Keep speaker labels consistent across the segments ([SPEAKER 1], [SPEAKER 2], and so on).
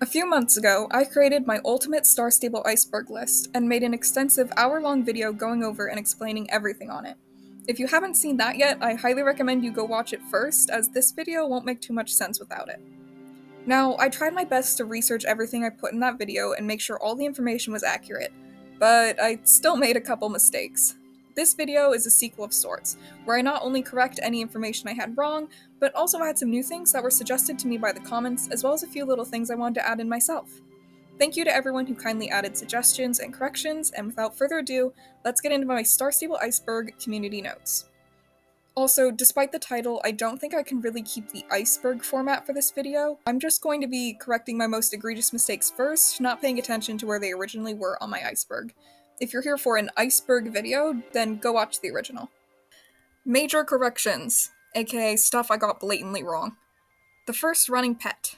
[SPEAKER 1] A few months ago, I created my ultimate star-stable iceberg list and made an extensive hour-long video going over and explaining everything on it. If you haven't seen that yet, I highly recommend you go watch it first, as this video won't make too much sense without it. Now, I tried my best to research everything I put in that video and make sure all the information was accurate, but I still made a couple mistakes. This video is a sequel of sorts, where I not only correct any information I had wrong, but also add some new things that were suggested to me by the comments, as well as a few little things I wanted to add in myself. Thank you to everyone who kindly added suggestions and corrections, and without further ado, let's get into my Star Stable Iceberg community notes. Also, despite the title, I don't think I can really keep the iceberg format for this video. I'm just going to be correcting my most egregious mistakes first, not paying attention to where they originally were on my iceberg. If you're here for an iceberg video, then go watch the original. Major corrections, aka stuff I got blatantly wrong. The first running pet.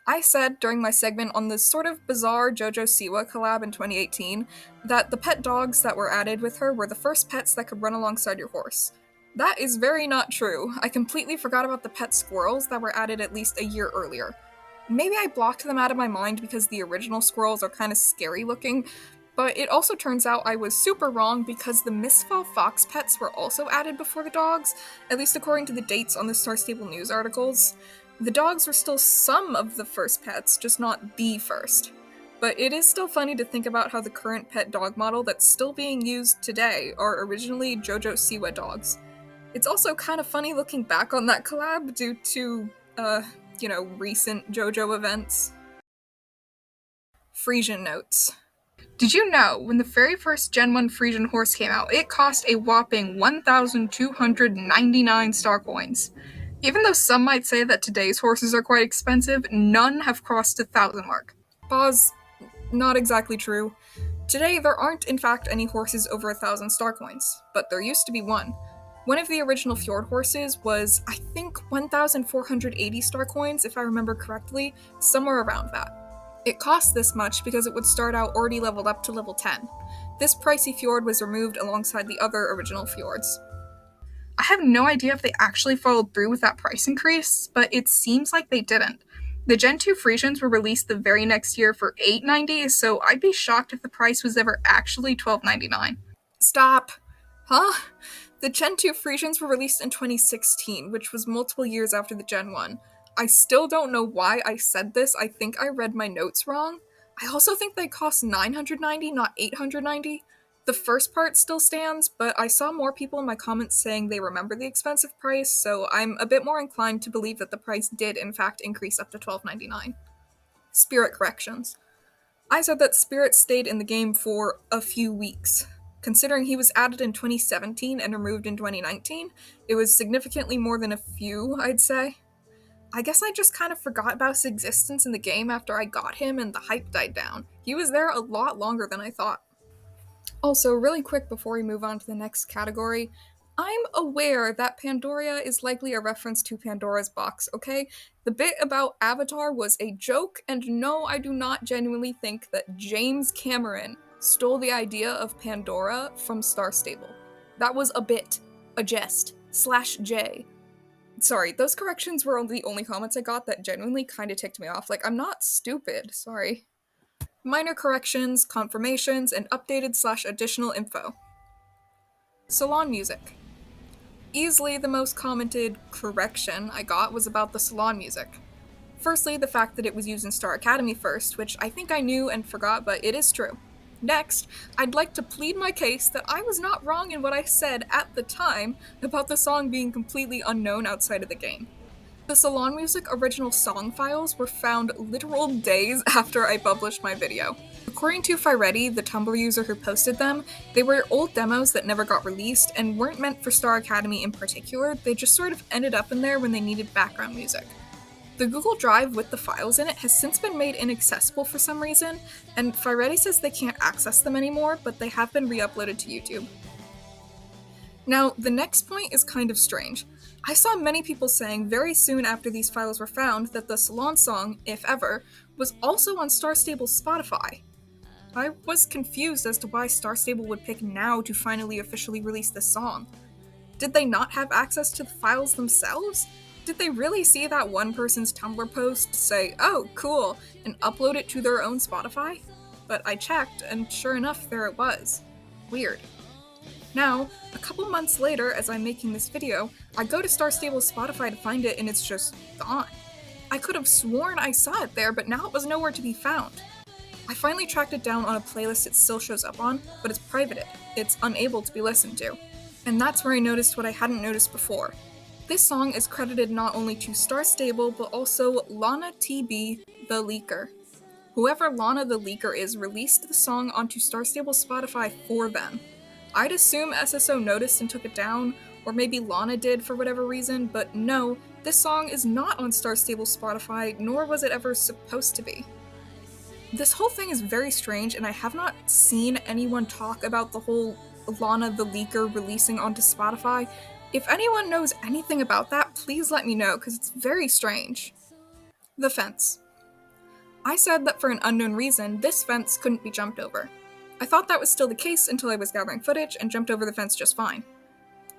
[SPEAKER 1] I said during my segment on the sort of bizarre JoJo Siwa collab in 2018 that the pet dogs that were added with her were the first pets that could run alongside your horse. That is very not true. I completely forgot about the pet squirrels that were added at least a year earlier. Maybe I blocked them out of my mind because the original squirrels are kind of scary looking, but it also turns out I was super wrong because the Misfell Fox pets were also added before the dogs, at least according to the dates on the Star Stable news articles. The dogs were still some of the first pets, just not the first. But it is still funny to think about how the current pet dog model that's still being used today are originally JoJo Siwa dogs. It's also kind of funny looking back on that collab due to, recent JoJo events. Frisian notes. Did you know, when the very first Gen 1 Frisian horse came out, it cost a whopping 1,299 star coins? Even though some might say that today's horses are quite expensive, none have crossed the 1,000 mark. Pause. Not exactly true. Today, there aren't in fact any horses over 1,000 star coins, but there used to be one. One of the original Fjord horses was, I think, 1,480 star coins, if I remember correctly, somewhere around that. It cost this much because it would start out already leveled up to level 10. This pricey fjord was removed alongside the other original fjords. I have no idea if they actually followed through with that price increase, but it seems like they didn't. The Gen 2 Frisians were released the very next year for $8.90, so I'd be shocked if the price was ever actually $12.99. Stop. Huh? The Gen 2 Frisians were released in 2016, which was multiple years after the Gen 1. I still don't know why I said this. I think I read my notes wrong. I also think they cost $990, not $890. The first part still stands, but I saw more people in my comments saying they remember the expensive price, so I'm a bit more inclined to believe that the price did in fact increase up to $12.99. Spirit corrections. I said that Spirit stayed in the game for a few weeks. Considering he was added in 2017 and removed in 2019, it was significantly more than a few, I'd say. I guess I just kind of forgot about his existence in the game after I got him and the hype died down. He was there a lot longer than I thought. Also, really quick before we move on to the next category, I'm aware that Pandoria is likely a reference to Pandora's box, okay? The bit about Avatar was a joke, and no, I do not genuinely think that James Cameron stole the idea of Pandora from Star Stable. That was a bit, a jest, /J. Sorry, those corrections were the only comments I got that genuinely kind of ticked me off. Like, I'm not stupid, sorry. Minor corrections, confirmations, and updated/additional info. Salon music. Easily the most commented correction I got was about the salon music. Firstly, the fact that it was used in Star Academy first, which I think I knew and forgot, but it is true. Next, I'd like to plead my case that I was not wrong in what I said at the time about the song being completely unknown outside of the game. The Salon Music original song files were found literal days after I published my video. According to Firetti, the Tumblr user who posted them, they were old demos that never got released and weren't meant for Star Academy in particular, they just sort of ended up in there when they needed background music. The Google Drive with the files in it has since been made inaccessible for some reason, and Firetti says they can't access them anymore, but they have been re-uploaded to YouTube. Now, the next point is kind of strange. I saw many people saying very soon after these files were found that the Salon song, If Ever, was also on Star Stable's Spotify. I was confused as to why Star Stable would pick now to finally officially release this song. Did they not have access to the files themselves? Did they really see that one person's Tumblr post, say, oh, cool, and upload it to their own Spotify? But I checked, and sure enough, there it was. Weird. Now, a couple months later, as I'm making this video, I go to Star Stable's Spotify to find it, and it's just gone. I could have sworn I saw it there, but now it was nowhere to be found. I finally tracked it down on a playlist it still shows up on, but it's privated. It's unable to be listened to. And that's where I noticed what I hadn't noticed before. This song is credited not only to Star Stable, but also Lana TB, the Leaker. Whoever Lana the Leaker is released the song onto Star Stable's Spotify for them. I'd assume SSO noticed and took it down, or maybe Lana did for whatever reason, but no, this song is not on Star Stable's Spotify, nor was it ever supposed to be. This whole thing is very strange, and I have not seen anyone talk about the whole Lana the Leaker releasing onto Spotify. If anyone knows anything about that, please let me know, because it's very strange. The fence. I said that for an unknown reason, this fence couldn't be jumped over. I thought that was still the case until I was gathering footage and jumped over the fence just fine.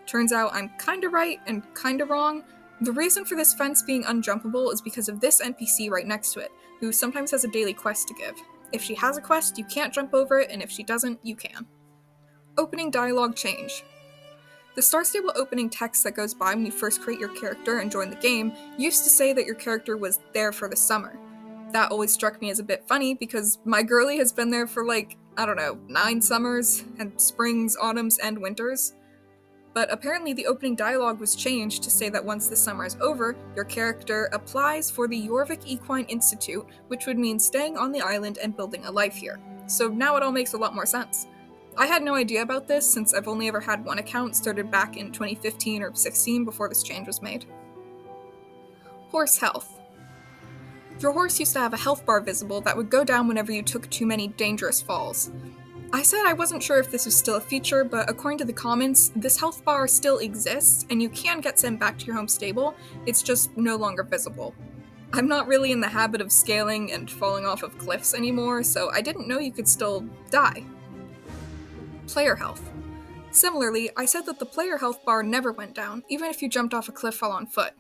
[SPEAKER 1] Turns out I'm kinda right and kinda wrong. The reason for this fence being unjumpable is because of this NPC right next to it, who sometimes has a daily quest to give. If she has a quest, you can't jump over it, and if she doesn't, you can. Opening dialogue change. The Star Stable opening text that goes by when you first create your character and join the game used to say that your character was there for the summer. That always struck me as a bit funny because my girly has been there for 9 summers, and springs, autumns, and winters. But apparently the opening dialogue was changed to say that once the summer is over, your character applies for the Jorvik Equine Institute, which would mean staying on the island and building a life here. So now it all makes a lot more sense. I had no idea about this since I've only ever had one account started back in 2015 or 16 before this change was made. Horse health. Your horse used to have a health bar visible that would go down whenever you took too many dangerous falls. I said I wasn't sure if this was still a feature, but according to the comments, this health bar still exists, and you can get sent back to your home stable, it's just no longer visible. I'm not really in the habit of scaling and falling off of cliffs anymore, so I didn't know you could still die. Player health. Similarly, I said that the player health bar never went down, even if you jumped off a cliff while on foot.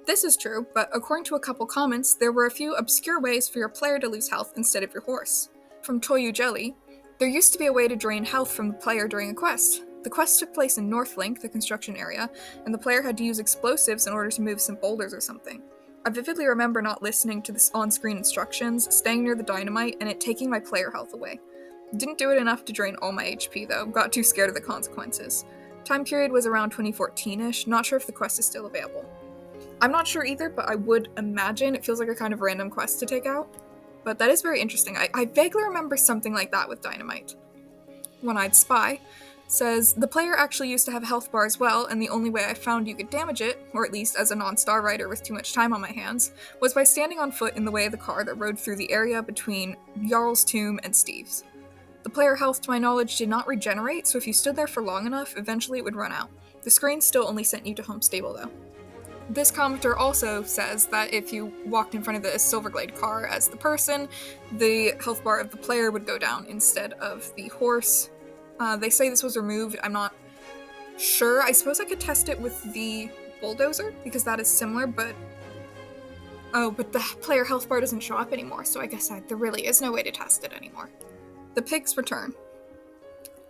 [SPEAKER 1] This is true, but according to a couple comments, there were a few obscure ways for your player to lose health instead of your horse. From Toyu Jelly, there used to be a way to drain health from the player during a quest. The quest took place in Northlink, the construction area, and the player had to use explosives in order to move some boulders or something. I vividly remember not listening to the on-screen instructions, staying near the dynamite, and it taking my player health away. Didn't do it enough to drain all my HP though, got too scared of the consequences. Time period was around 2014-ish, not sure if the quest is still available. I'm not sure either, but I would imagine it feels like a kind of random quest to take out. But that is very interesting. I vaguely remember something like that with Dynamite. One-Eyed Spy says, the player actually used to have a health bar as well, and the only way I found you could damage it, or at least as a non-star writer with too much time on my hands, was by standing on foot in the way of the car that rode through the area between Jarl's Tomb and Steve's. The player health, to my knowledge, did not regenerate, so if you stood there for long enough, eventually it would run out. The screen still only sent you to home stable though. This commenter also says that if you walked in front of the Silverglade car as the person, the health bar of the player would go down instead of the horse. They say this was removed. I'm not sure. I suppose I could test it with the bulldozer because that is similar, but the player health bar doesn't show up anymore, so I guess there really is no way to test it anymore. The pigs return.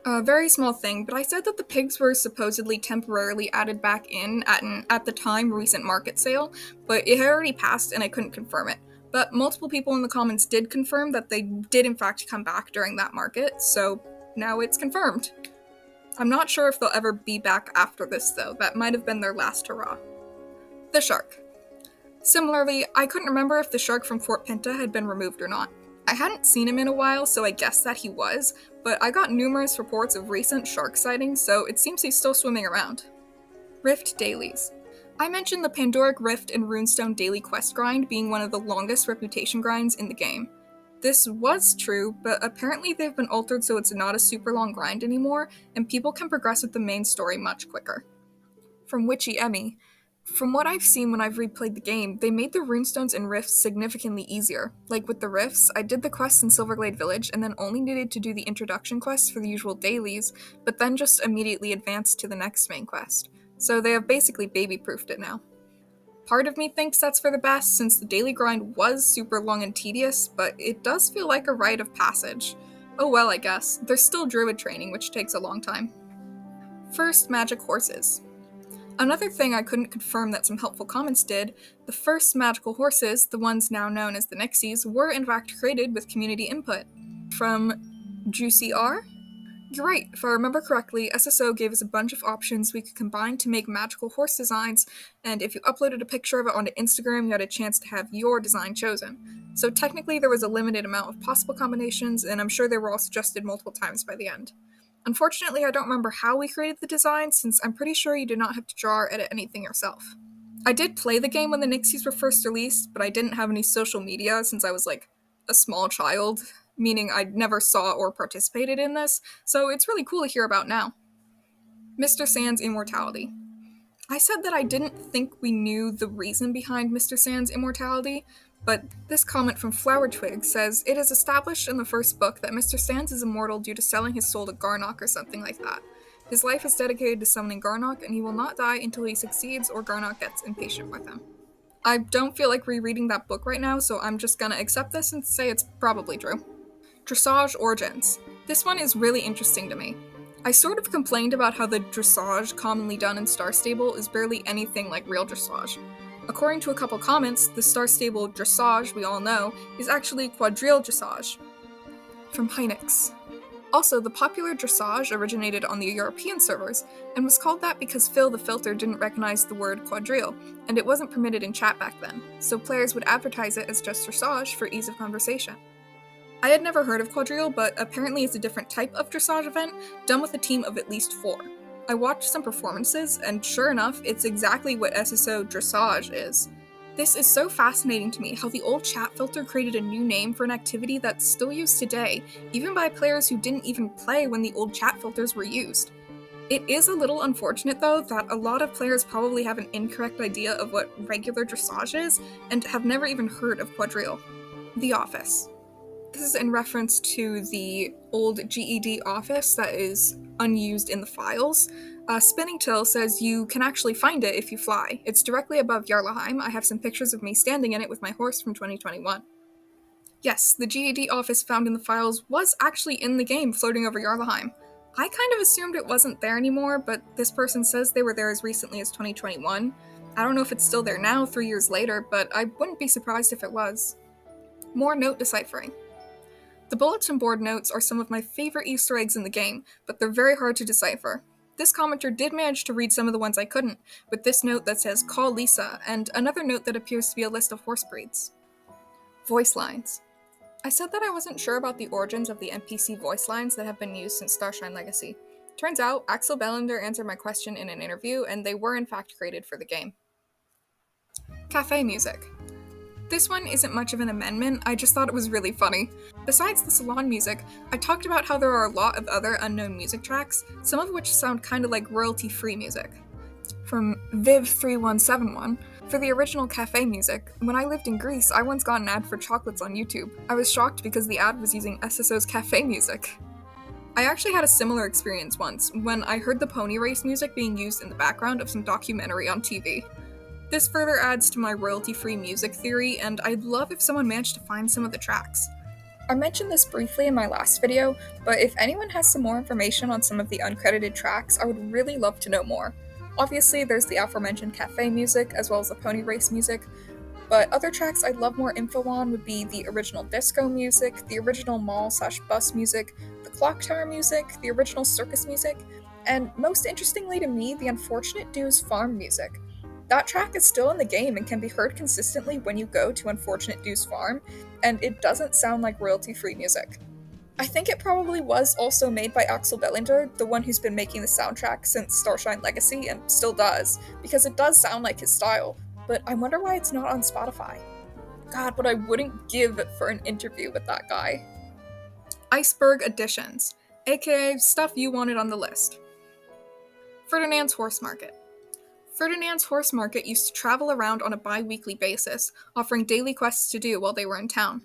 [SPEAKER 1] A very small thing, but I said that the pigs were supposedly temporarily added back in at the time recent market sale, but it had already passed and I couldn't confirm it. But multiple people in the comments did confirm that they did in fact come back during that market, so now it's confirmed. I'm not sure if they'll ever be back after this though, that might have been their last hurrah. The shark. Similarly, I couldn't remember if the shark from Fort Pinta had been removed or not. I hadn't seen him in a while, so I guessed that he was, but I got numerous reports of recent shark sightings, so it seems he's still swimming around. Rift dailies. I mentioned the Pandoric Rift and Runestone daily quest grind being one of the longest reputation grinds in the game. This was true, but apparently they've been altered so it's not a super long grind anymore, and people can progress with the main story much quicker. From Witchy Emmy. From what I've seen when I've replayed the game, they made the runestones and rifts significantly easier. Like with the rifts, I did the quests in Silverglade Village and then only needed to do the introduction quests for the usual dailies, but then just immediately advanced to the next main quest. So they have basically baby-proofed it now. Part of me thinks that's for the best since the daily grind was super long and tedious, but it does feel like a rite of passage. Oh well, I guess. There's still druid training, which takes a long time. First magic horses. Another thing I couldn't confirm that some helpful comments did, the first magical horses, the ones now known as the Nixies, were in fact created with community input. From Juicy R? You're right, if I remember correctly, SSO gave us a bunch of options we could combine to make magical horse designs, and if you uploaded a picture of it onto Instagram, you had a chance to have your design chosen. So technically there was a limited amount of possible combinations, and I'm sure they were all suggested multiple times by the end. Unfortunately, I don't remember how we created the design, since I'm pretty sure you did not have to draw or edit anything yourself. I did play the game when the Nixies were first released, but I didn't have any social media since I was like a small child, meaning I never saw or participated in this, so it's really cool to hear about now. Mr. Sand's immortality. I said that I didn't think we knew the reason behind Mr. Sand's immortality, but this comment from Flower Twig says, it is established in the first book that Mr. Sands is immortal due to selling his soul to Garnock or something like that. His life is dedicated to summoning Garnock, and he will not die until he succeeds or Garnock gets impatient with him. I don't feel like rereading that book right now, so I'm just gonna accept this and say it's probably true. Dressage origins. This one is really interesting to me. I sort of complained about how the dressage commonly done in Star Stable is barely anything like real dressage. According to a couple comments, the Star Stable dressage we all know is actually quadrille dressage. From Hynix. Also, the popular dressage originated on the European servers, and was called that because Phil the Filter didn't recognize the word quadrille, and it wasn't permitted in chat back then, so players would advertise it as just dressage for ease of conversation. I had never heard of quadrille, but apparently it's a different type of dressage event, done with a team of at least 4. I watched some performances, and sure enough, it's exactly what SSO dressage is. This is so fascinating to me, how the old chat filter created a new name for an activity that's still used today, even by players who didn't even play when the old chat filters were used. It is a little unfortunate, though, that a lot of players probably have an incorrect idea of what regular dressage is, and have never even heard of quadrille. The Office. This is in reference to the old GED office that is unused in the files. Spinning Till says you can actually find it if you fly. It's directly above Jarlaheim. I have some pictures of me standing in it with my horse from 2021. Yes, the GED office found in the files was actually in the game floating over Jarlaheim. I kind of assumed it wasn't there anymore, but this person says they were there as recently as 2021. I don't know if it's still there now, 3 years later, but I wouldn't be surprised if it was. More note deciphering. The bulletin board notes are some of my favorite Easter eggs in the game, but they're very hard to decipher. This commenter did manage to read some of the ones I couldn't, with this note that says "Call Lisa," and another note that appears to be a list of horse breeds. Voice lines. I said that I wasn't sure about the origins of the NPC voice lines that have been used since Starshine Legacy. Turns out, Axel Bellander answered my question in an interview, and they were in fact created for the game. Cafe music. This one isn't much of an amendment, I just thought it was really funny. Besides the salon music, I talked about how there are a lot of other unknown music tracks, some of which sound kinda like royalty-free music. From Viv3171, for the original cafe music, when I lived in Greece, I once got an ad for chocolates on YouTube. I was shocked because the ad was using SSO's cafe music. I actually had a similar experience once, when I heard the pony race music being used in the background of some documentary on TV. This further adds to my royalty-free music theory, and I'd love if someone managed to find some of the tracks. I mentioned this briefly in my last video, but if anyone has some more information on some of the uncredited tracks, I would really love to know more. Obviously, there's the aforementioned cafe music, as well as the pony race music, but other tracks I'd love more info on would be the original disco music, the original mall/bus music, the clock tower music, the original circus music, and most interestingly to me, the Unfortunate Dew's farm music. That track is still in the game and can be heard consistently when you go to Unfortunate Dew's farm, and it doesn't sound like royalty-free music. I think it probably was also made by Axel Bellander, the one who's been making the soundtrack since Starshine Legacy, and still does, because it does sound like his style, but I wonder why it's not on Spotify. God, what I wouldn't give for an interview with that guy. Iceberg Additions, aka stuff you wanted on the list. Ferdinand's Horse Market. Ferdinand's Horse Market used to travel around on a bi-weekly basis, offering daily quests to do while they were in town.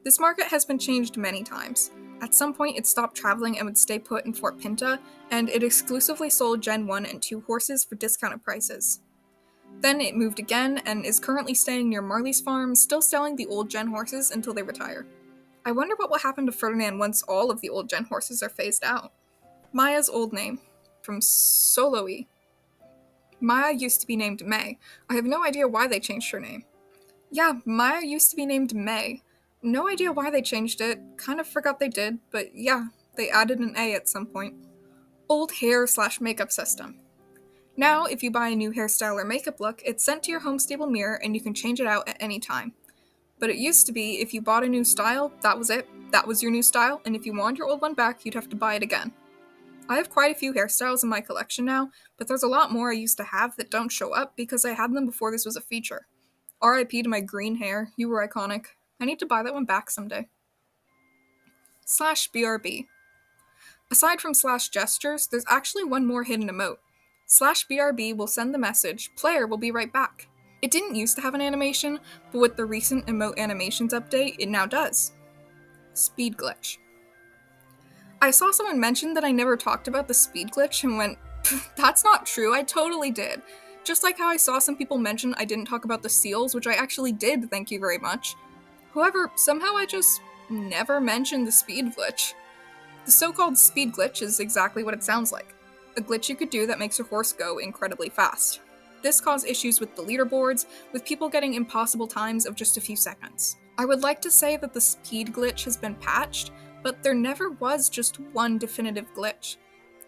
[SPEAKER 1] This market has been changed many times. At some point it stopped traveling and would stay put in Fort Pinta, and it exclusively sold Gen 1 and 2 horses for discounted prices. Then it moved again and is currently staying near Marley's farm, still selling the old gen horses until they retire. I wonder what will happen to Ferdinand once all of the old gen horses are phased out. Maya's old name, from Soloe. Maya used to be named May. I have no idea why they changed her name. Yeah, Maya used to be named May. No idea why they changed it, kind of forgot they did, but yeah, they added an A at some point. Old hair/makeup system. Now, if you buy a new hairstyle or makeup look, it's sent to your home stable mirror and you can change it out at any time. But it used to be, if you bought a new style, that was it. That was your new style, and if you wanted your old one back, you'd have to buy it again. I have quite a few hairstyles in my collection now, but there's a lot more I used to have that don't show up because I had them before this was a feature. RIP to my green hair, you were iconic. I need to buy that one back someday. /BRB. Aside from /gestures, there's actually one more hidden emote. /BRB will send the message, player will be right back. It didn't used to have an animation, but with the recent emote animations update, it now does. Speed glitch. I saw someone mention that I never talked about the speed glitch and went, that's not true, I totally did. Just like how I saw some people mention I didn't talk about the seals, which I actually did, thank you very much. However, somehow I just never mentioned the speed glitch. The so-called speed glitch is exactly what it sounds like. A glitch you could do that makes your horse go incredibly fast. This caused issues with the leaderboards, with people getting impossible times of just a few seconds. I would like to say that the speed glitch has been patched, but there never was just one definitive glitch.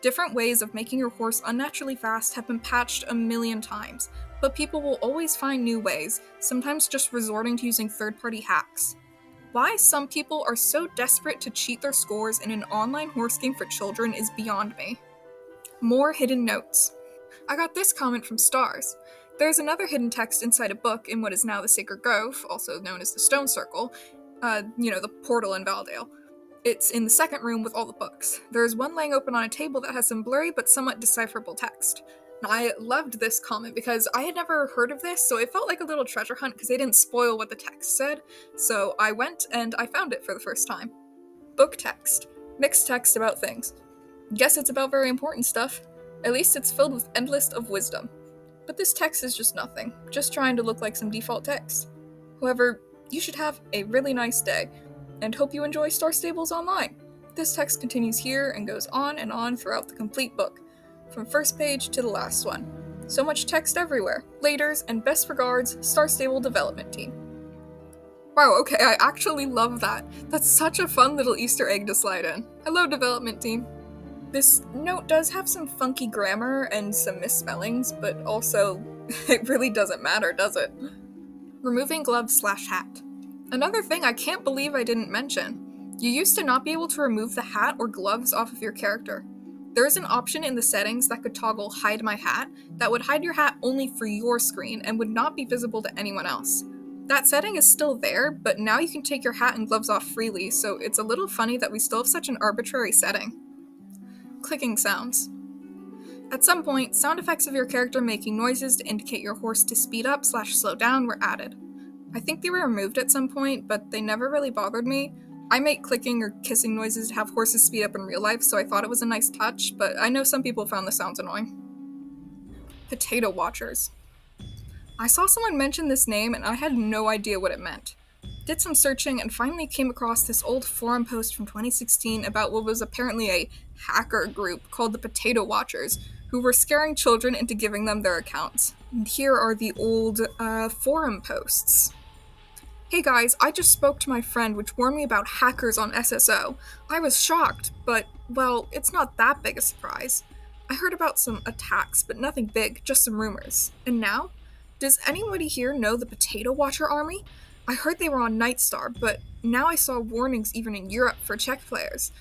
[SPEAKER 1] Different ways of making your horse unnaturally fast have been patched a million times, but people will always find new ways, sometimes just resorting to using third-party hacks. Why some people are so desperate to cheat their scores in an online horse game for children is beyond me. More hidden notes. I got this comment from Stars. There's another hidden text inside a book in what is now the Sacred Grove, also known as the Stone Circle, the portal in Valdale. It's in the second room with all the books. There is one laying open on a table that has some blurry but somewhat decipherable text. Now, I loved this comment because I had never heard of this, so it felt like a little treasure hunt because they didn't spoil what the text said, so I went and I found it for the first time. Book text. Mixed text about things. Guess it's about very important stuff. At least it's filled with endless of wisdom. But this text is just nothing, just trying to look like some default text. However, you should have a really nice day, and hope you enjoy Star Stables Online. This text continues here and goes on and on throughout the complete book, from first page to the last one. So much text everywhere. Laters, and best regards, Star Stable Development Team. Wow, okay, I actually love that. That's such a fun little Easter egg to slide in. Hello, Development Team. This note does have some funky grammar and some misspellings, but also, it really doesn't matter, does it? Removing gloves/hat. Another thing I can't believe I didn't mention. You used to not be able to remove the hat or gloves off of your character. There is an option in the settings that could toggle Hide My Hat that would hide your hat only for your screen and would not be visible to anyone else. That setting is still there, but now you can take your hat and gloves off freely, so it's a little funny that we still have such an arbitrary setting. Clicking sounds. At some point, sound effects of your character making noises to indicate your horse to speed up/slow down were added. I think they were removed at some point, but they never really bothered me. I make clicking or kissing noises to have horses speed up in real life, so I thought it was a nice touch, but I know some people found the sounds annoying. Potato Watchers. I saw someone mention this name and I had no idea what it meant. Did some searching and finally came across this old forum post from 2016 about what was apparently a hacker group called the Potato Watchers, who were scaring children into giving them their accounts. And here are the old forum posts. Hey guys, I just spoke to my friend which warned me about hackers on SSO. I was shocked, but, well, it's not that big a surprise. I heard about some attacks, but nothing big, just some rumors. And now? Does anybody here know the Potato Watcher army? I heard they were on Nightstar, but now I saw warnings even in Europe for Czech players,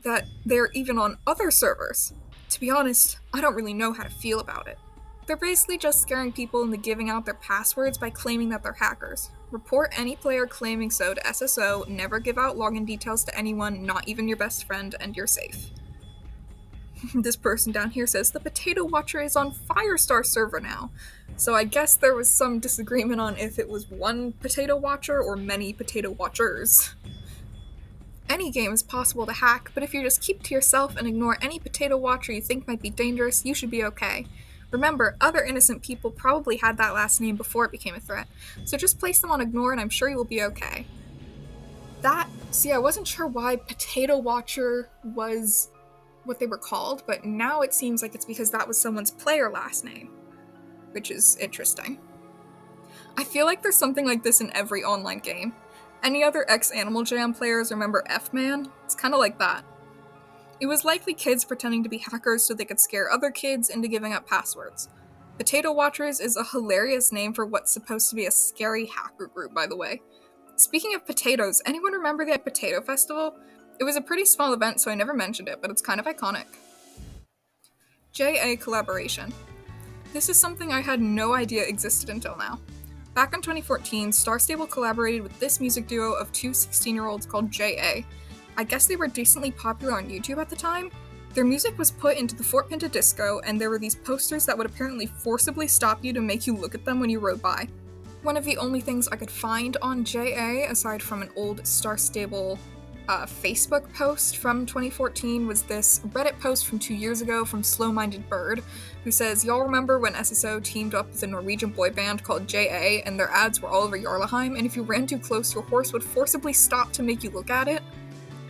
[SPEAKER 1] that they're even on other servers. To be honest, I don't really know how to feel about it. They're basically just scaring people into giving out their passwords by claiming that they're hackers. Report any player claiming so to SSO, never give out login details to anyone, not even your best friend, and you're safe. This person down here says the Potato Watcher is on Firestar server now. So I guess there was some disagreement on if it was one Potato Watcher or many Potato Watchers. Any game is possible to hack, but if you just keep to yourself and ignore any Potato Watcher you think might be dangerous, you should be okay. Remember, other innocent people probably had that last name before it became a threat, so just place them on ignore and I'm sure you will be okay. I wasn't sure why Potato Watcher was what they were called, but now it seems like it's because that was someone's player last name, which is interesting. I feel like there's something like this in every online game. Any other ex-Animal Jam players remember F-Man? It's kind of like that. It was likely kids pretending to be hackers so they could scare other kids into giving up passwords. Potato Watchers is a hilarious name for what's supposed to be a scary hacker group, by the way. Speaking of potatoes, anyone remember the Potato Festival? It was a pretty small event, so I never mentioned it, but it's kind of iconic. JA collaboration. This is something I had no idea existed until now. Back in 2014, Star Stable collaborated with this music duo of two 16-year-olds called JA. I guess they were decently popular on YouTube at the time. Their music was put into the Fort Pinta disco, and there were these posters that would apparently forcibly stop you to make you look at them when you rode by. One of the only things I could find on JA, aside from an old Star Stable Facebook post from 2014, was this Reddit post from 2 years ago from Slow Minded Bird, who says, "Y'all remember when SSO teamed up with a Norwegian boy band called JA, and their ads were all over Jarlaheim, and if you ran too close, your horse would forcibly stop to make you look at it?"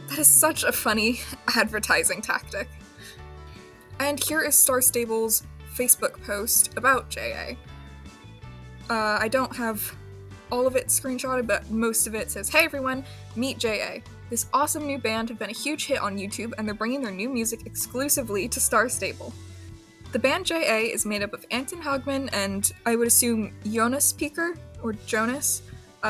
[SPEAKER 1] That is such a funny advertising tactic. And here is Star Stable's Facebook post about JA. I don't have all of it screenshotted, but most of it says, "Hey everyone, meet JA. This awesome new band have been a huge hit on YouTube, and they're bringing their new music exclusively to Star Stable. The band JA is made up of Anton Hagman and, I would assume, Jonas Piker, or Jonas,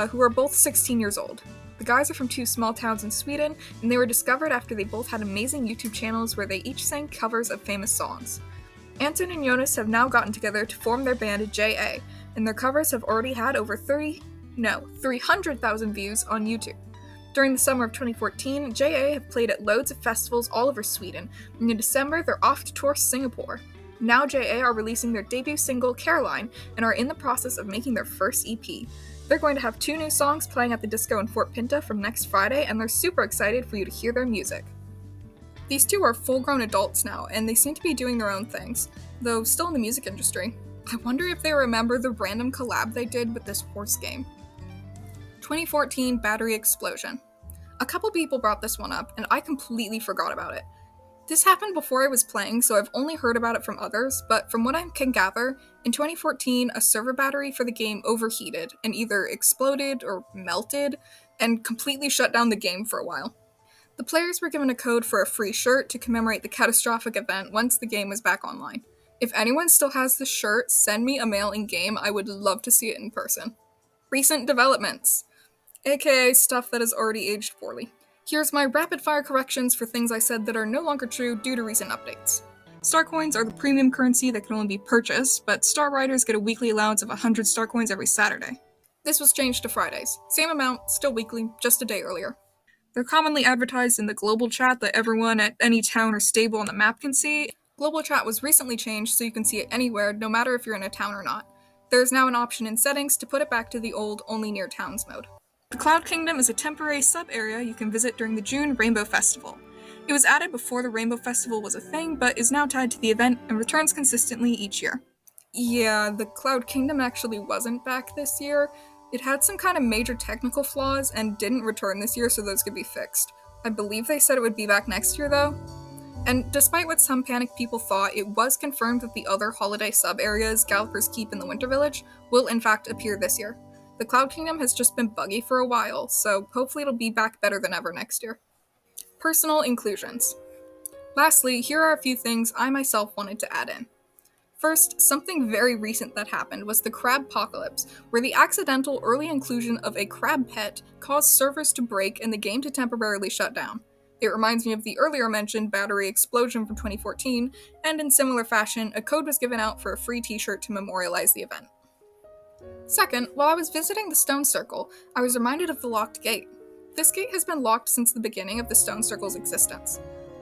[SPEAKER 1] who are both 16 years old. The guys are from two small towns in Sweden, and they were discovered after they both had amazing YouTube channels where they each sang covers of famous songs. Anton and Jonas have now gotten together to form their band JA, and their covers have already had over 300,000 views on YouTube. During the summer of 2014, JA have played at loads of festivals all over Sweden, and in December they're off to tour Singapore. Now JA are releasing their debut single, Caroline, and are in the process of making their first EP. They're going to have 2 new songs playing at the disco in Fort Pinta from next Friday, and they're super excited for you to hear their music. These two are full-grown adults now, and they seem to be doing their own things, though still in the music industry. I wonder if they remember the random collab they did with this horse game. 2014 Battery Explosion. A couple people brought this one up, and I completely forgot about it. This happened before I was playing, so I've only heard about it from others, but from what I can gather, in 2014, a server battery for the game overheated and either exploded or melted and completely shut down the game for a while. The players were given a code for a free shirt to commemorate the catastrophic event once the game was back online. If anyone still has this shirt, send me a mail in-game. I would love to see it in person. Recent developments, aka stuff that has already aged poorly. Here's my rapid-fire corrections for things I said that are no longer true due to recent updates. Star coins are the premium currency that can only be purchased, but Star Riders get a weekly allowance of 100 Star coins every Saturday. This was changed to Fridays. Same amount, still weekly, just a day earlier. They're commonly advertised in the global chat that everyone at any town or stable on the map can see. Global chat was recently changed so you can see it anywhere, no matter if you're in a town or not. There is now an option in settings to put it back to the old only near towns mode. The Cloud Kingdom is a temporary sub-area you can visit during the June Rainbow Festival. It was added before the Rainbow Festival was a thing, but is now tied to the event and returns consistently each year. Yeah, the Cloud Kingdom actually wasn't back this year. It had some kind of major technical flaws and didn't return this year, so those could be fixed. I believe they said it would be back next year, though. And despite what some panicked people thought, it was confirmed that the other holiday sub-areas, Gallopers Keep and the Winter Village, will in fact appear this year. The Cloud Kingdom has just been buggy for a while, so hopefully it'll be back better than ever next year. Personal inclusions. Lastly, here are a few things I myself wanted to add in. First, something very recent that happened was the Crabpocalypse, where the accidental early inclusion of a crab pet caused servers to break and the game to temporarily shut down. It reminds me of the earlier mentioned Battery Explosion from 2014, and in similar fashion, a code was given out for a free t-shirt to memorialize the event. Second, while I was visiting the Stone Circle, I was reminded of the locked gate. This gate has been locked since the beginning of the Stone Circle's existence.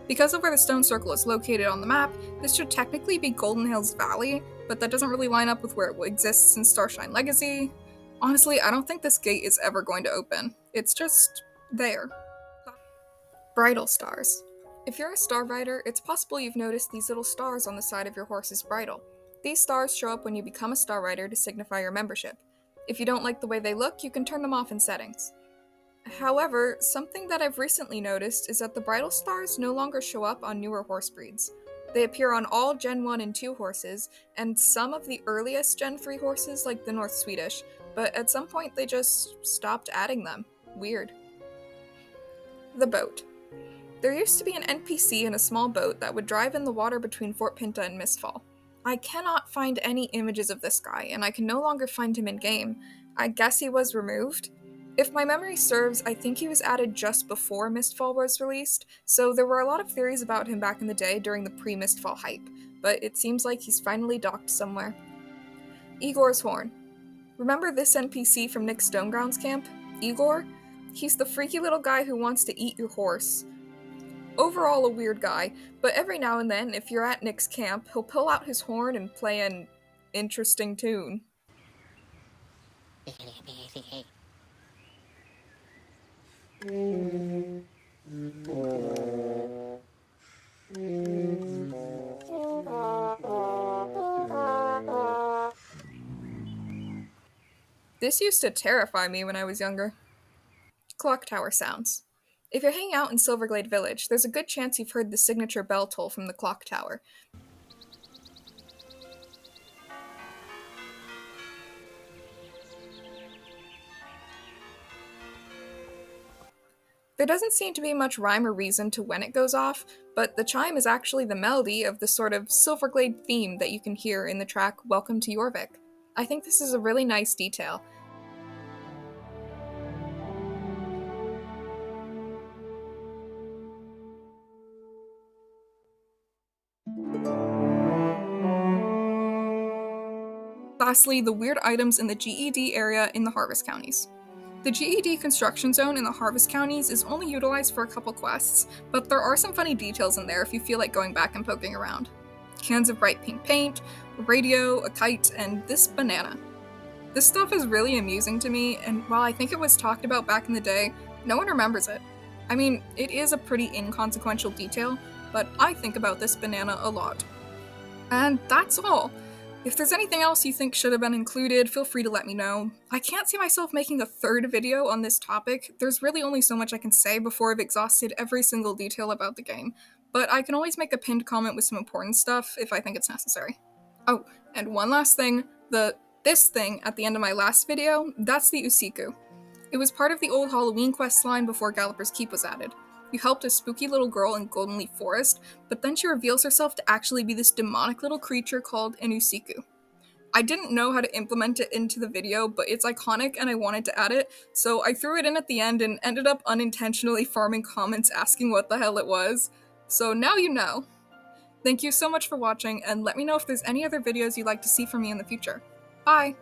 [SPEAKER 1] Because of where the Stone Circle is located on the map, this should technically be Golden Hills Valley, but that doesn't really line up with where it exists in Starshine Legacy. Honestly, I don't think this gate is ever going to open. It's just there. Bridle stars. If you're a star rider, it's possible you've noticed these little stars on the side of your horse's bridle. These stars show up when you become a star rider to signify your membership. If you don't like the way they look, you can turn them off in settings. However, something that I've recently noticed is that the bridal stars no longer show up on newer horse breeds. They appear on all Gen 1 and 2 horses, and some of the earliest Gen 3 horses like the North Swedish, but at some point they just stopped adding them. Weird. The boat. There used to be an NPC in a small boat that would drive in the water between Fort Pinta and Mistfall. I cannot find any images of this guy, and I can no longer find him in-game. I guess he was removed? If my memory serves, I think he was added just before Mistfall was released, so there were a lot of theories about him back in the day during the pre-Mistfall hype, but it seems like he's finally docked somewhere. Igor's Horn. Remember this NPC from Nick's Stonegrounds camp? Igor? He's the freaky little guy who wants to eat your horse. Overall a weird guy, but every now and then, if you're at Nick's camp, he'll pull out his horn and play an interesting tune. This used to terrify me when I was younger. Clock tower sounds. If you're hanging out in Silverglade Village, there's a good chance you've heard the signature bell toll from the clock tower. There doesn't seem to be much rhyme or reason to when it goes off, but the chime is actually the melody of the sort of Silverglade theme that you can hear in the track Welcome to Jorvik. I think this is a really nice detail. Lastly, the weird items in the GED area in the Harvest Counties. The GED construction zone in the Harvest Counties is only utilized for a couple quests, but there are some funny details in there if you feel like going back and poking around. Cans of bright pink paint, a radio, a kite, and this banana. This stuff is really amusing to me, and while I think it was talked about back in the day, no one remembers it. I mean, it is a pretty inconsequential detail, but I think about this banana a lot. And that's all. If there's anything else you think should have been included, feel free to let me know. I can't see myself making a third video on this topic. There's really only so much I can say before I've exhausted every single detail about the game, but I can always make a pinned comment with some important stuff if I think it's necessary. Oh, and one last thing, this thing at the end of my last video, that's the Usiku. It was part of the old Halloween quest line before Galloper's Keep was added. You helped a spooky little girl in Golden Leaf Forest, but then she reveals herself to actually be this demonic little creature called an Usiku. I didn't know how to implement it into the video, but it's iconic and I wanted to add it, so I threw it in at the end and ended up unintentionally farming comments asking what the hell it was. So now you know. Thank you so much for watching, and let me know if there's any other videos you'd like to see from me in the future. Bye!